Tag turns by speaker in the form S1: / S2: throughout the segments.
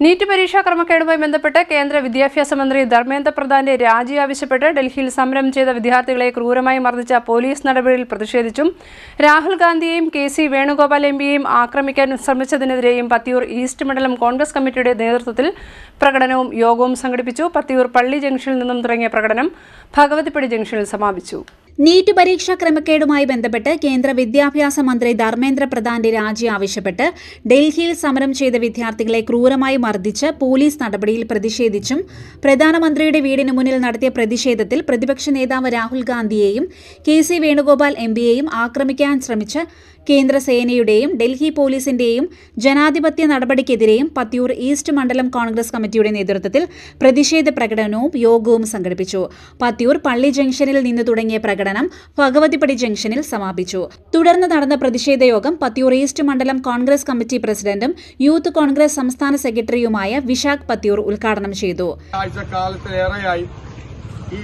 S1: NEET പരീക്ഷാ ക്രമക്കേടുമായി ബന്ധപ്പെട്ട് കേന്ദ്ര വിദ്യാഭ്യാസ മന്ത്രി ധർമ്മേന്ദ്ര പ്രധാന്റെ രാജി ആവശ്യപ്പെട്ട് ഡൽഹിയിൽ സമരം ചെയ്ത വിദ്യാർത്ഥികളെ ക്രൂരമായി മർദ്ദിച്ച പോലീസ് നടപടിയിൽ പ്രതിഷേധിച്ചും രാഹുൽ ഗാന്ധിയെയും കെ.സി. വേണുഗോപാൽ എം.പിയെയും ആക്രമിക്കാൻ ശ്രമിച്ചതിനെതിരെയും പത്തിയൂർ ഈസ്റ്റ് മണ്ഡലം കോൺഗ്രസ് കമ്മിറ്റിയുടെ നേതൃത്വത്തിൽ പ്രകടനവും യോഗവും സംഘടിപ്പിച്ചു. പത്തിയൂർ പള്ളി ജംഗ്ഷനിൽ നിന്നും തുടങ്ങിയ പ്രകടനം ഭഗവതിപ്പടി ജംഗ്ഷനിൽ സമാപിച്ചു.
S2: നീറ്റ് പരീക്ഷാ ക്രമക്കേടുമായി ബന്ധപ്പെട്ട് കേന്ദ്ര വിദ്യാഭ്യാസ മന്ത്രി ധർമ്മേന്ദ്ര പ്രധാന്റെ രാജി ആവശ്യപ്പെട്ട് ഡൽഹിയിൽ സമരം ചെയ്ത വിദ്യാർത്ഥികളെ ക്രൂരമായി മർദ്ദിച്ച് പോലീസ് നടപടിയിൽ പ്രതിഷേധിച്ചും പ്രധാനമന്ത്രിയുടെ വീടിന് മുന്നിൽ നടത്തിയ പ്രതിഷേധത്തിൽ പ്രതിപക്ഷ നേതാവ് രാഹുൽ ഗാന്ധിയെയും കെ.സി. വേണുഗോപാൽ എം.പിയെയും ആക്രമിക്കാൻ ശ്രമിച്ച കേന്ദ്ര സേനയുടെയും ഡൽഹി പോലീസിന്റെയും ജനാധിപത്യ നടപടിക്കെതിരെയും പത്തിയൂർ ഈസ്റ്റ് മണ്ഡലം കോൺഗ്രസ് കമ്മിറ്റിയുടെ നേതൃത്വത്തിൽ പ്രതിഷേധ പ്രകടനവും യോഗവും സംഘടിപ്പിച്ചു. പത്തിയൂർ പള്ളി ജംഗ്ഷനിൽ നിന്ന് തുടങ്ങിയ പ്രകടനം ഭഗവതിപ്പടി ജംഗ്ഷനിൽ സമാപിച്ചു. തുടർന്ന് നടന്ന പ്രതിഷേധ യോഗം പത്തിയൂർ ഈസ്റ്റ് മണ്ഡലം കോൺഗ്രസ് കമ്മിറ്റി പ്രസിഡന്റും യൂത്ത് കോൺഗ്രസ് സംസ്ഥാന സെക്രട്ടറിയുമായ വിശാഖ് പത്തിയൂർ ഉദ്ഘാടനം ചെയ്തു.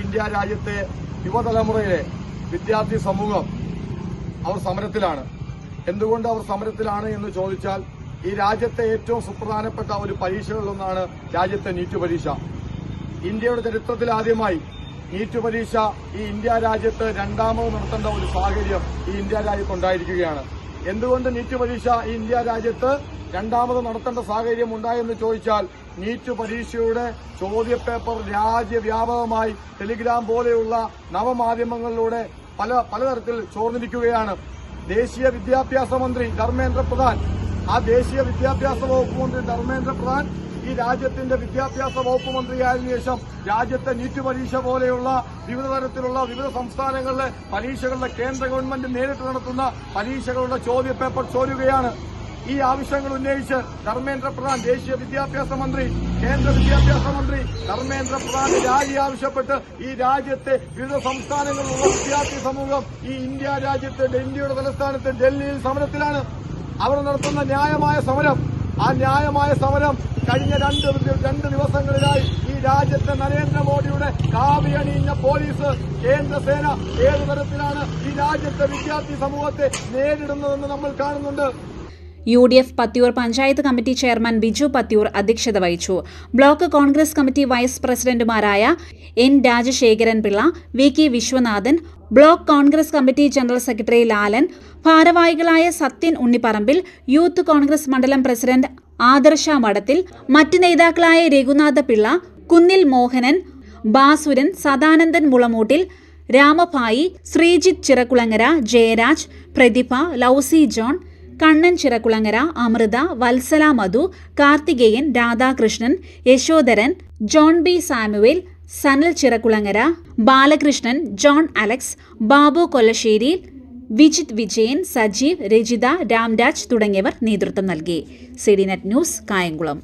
S3: ഇന്ത്യ രാജ്യത്തെ യുവതലമുറയിലെ വിദ്യാർത്ഥി സമൂഹം അവർ സമരത്തിലാണ്. എന്തുകൊണ്ട് അവർ സമരത്തിലാണ് എന്ന് ചോദിച്ചാൽ, ഈ രാജ്യത്തെ ഏറ്റവും സുപ്രധാനപ്പെട്ട ഒരു പരീക്ഷകളിലൊന്നാണ് രാജ്യത്തെ നീറ്റ് പരീക്ഷ. ഇന്ത്യയുടെ ചരിത്രത്തിൽ ആദ്യമായി നീറ്റ് പരീക്ഷ ഈ ഇന്ത്യ രാജ്യത്ത് രണ്ടാമത് നടത്തേണ്ട ഒരു സാഹചര്യം ഈ ഇന്ത്യ രാജ്യത്തുണ്ടായിരിക്കുകയാണ്. എന്തുകൊണ്ട് നീറ്റ് പരീക്ഷ ഈ ഇന്ത്യ രാജ്യത്ത് രണ്ടാമത് നടത്തേണ്ട സാഹചര്യം ഉണ്ടായെന്ന് ചോദിച്ചാൽ, നീറ്റ് പരീക്ഷയുടെ ചോദ്യപേപ്പർ രാജ്യവ്യാപകമായി ടെലിഗ്രാം പോലെയുള്ള നവമാധ്യമങ്ങളിലൂടെ പലതരത്തിൽ ചോർന്നിരിക്കുകയാണ്. ദേശീയ വിദ്യാഭ്യാസ മന്ത്രി ധർമ്മേന്ദ്ര പ്രധാൻ, ആ ദേശീയ വിദ്യാഭ്യാസ വകുപ്പ് മന്ത്രി ധർമ്മേന്ദ്ര പ്രധാൻ ഈ രാജ്യത്തിന്റെ വിദ്യാഭ്യാസ വകുപ്പ് മന്ത്രിയായതിനു ശേഷം രാജ്യത്തെ നീറ്റ് പരീക്ഷ പോലെയുള്ള വിവിധ തരത്തിലുള്ള വിവിധ സംസ്ഥാനങ്ങളിലെ പരീക്ഷകളുടെ കേന്ദ്ര ഗവൺമെന്റ് നേരിട്ട് നടത്തുന്ന പരീക്ഷകളുടെ ചോദ്യപേപ്പർ ചോരുകയാണ്. ഈ ആവശ്യങ്ങൾ ഉന്നയിച്ച് ധർമ്മേന്ദ്ര പ്രധാൻ, ദേശീയ വിദ്യാഭ്യാസ മന്ത്രി, കേന്ദ്ര വിദ്യാഭ്യാസ മന്ത്രി ധർമ്മേന്ദ്ര പ്രധാന്റെ രാജി ആവശ്യപ്പെട്ട് ഈ രാജ്യത്തെ വിവിധ സംസ്ഥാനങ്ങളിലുള്ള വിദ്യാർത്ഥി സമൂഹം ഈ ഇന്ത്യ രാജ്യത്തെ ഇന്ത്യയുടെ തലസ്ഥാനത്ത് ഡൽഹിയിൽ സമരത്തിലാണ്. അവർ നടത്തുന്ന ന്യായമായ സമരം, ആ ന്യായമായ സമരം കഴിഞ്ഞ രണ്ട് ദിവസങ്ങളിലായി ഈ രാജ്യത്തെ നരേന്ദ്രമോദിയുടെ കാവിയണിഞ്ഞ പോലീസ്, കേന്ദ്രസേന ഏതു തരത്തിലാണ് ഈ രാജ്യത്തെ വിദ്യാർത്ഥി സമൂഹത്തെ നേരിടുന്നതെന്ന് നമ്മൾ കാണുന്നുണ്ട്.
S2: UDF Pathiyoor panchayat committee chairman Biju Pathiyoor അധ്യക്ഷത വഹിച്ചു. ബ്ലോക്ക് കോൺഗ്രസ് കമ്മിറ്റി വൈസ് പ്രസിഡന്റുമാരായ N. Rajasekharan Pillai, VK Viswanathan, block Congress committee general secretary Lalan, ഭാരവാഹികളായ സത്യൻ ഉണ്ണിപ്പറമ്പിൽ, യൂത്ത് കോൺഗ്രസ് മണ്ഡലം പ്രസിഡന്റ് ആദർശ മഠത്തിൽ, മറ്റ് നേതാക്കളായ Raghunatha Pillai, Kunnil Mohanan, Basuran, Sadanandan Mulamoottil, Ramabhai, Sreejith Chirakkulangara, Jayaraj, Prathibha, Lovsy John, Kannan Chirakkulangara, Amritha, Vatsala Madhu, Karthikeyan, Radhakrishnan, Yashodharan, John B Samuel, Sanal Chirakkulangara, Balakrishnan, John Alex, Babu Kollassery, Vijith Vijayan, Sajeev, Rajitha, Ramraj തുടങ്ങിയവർ നേതൃത്വം നൽകി. CDNet news, Kayamkulam.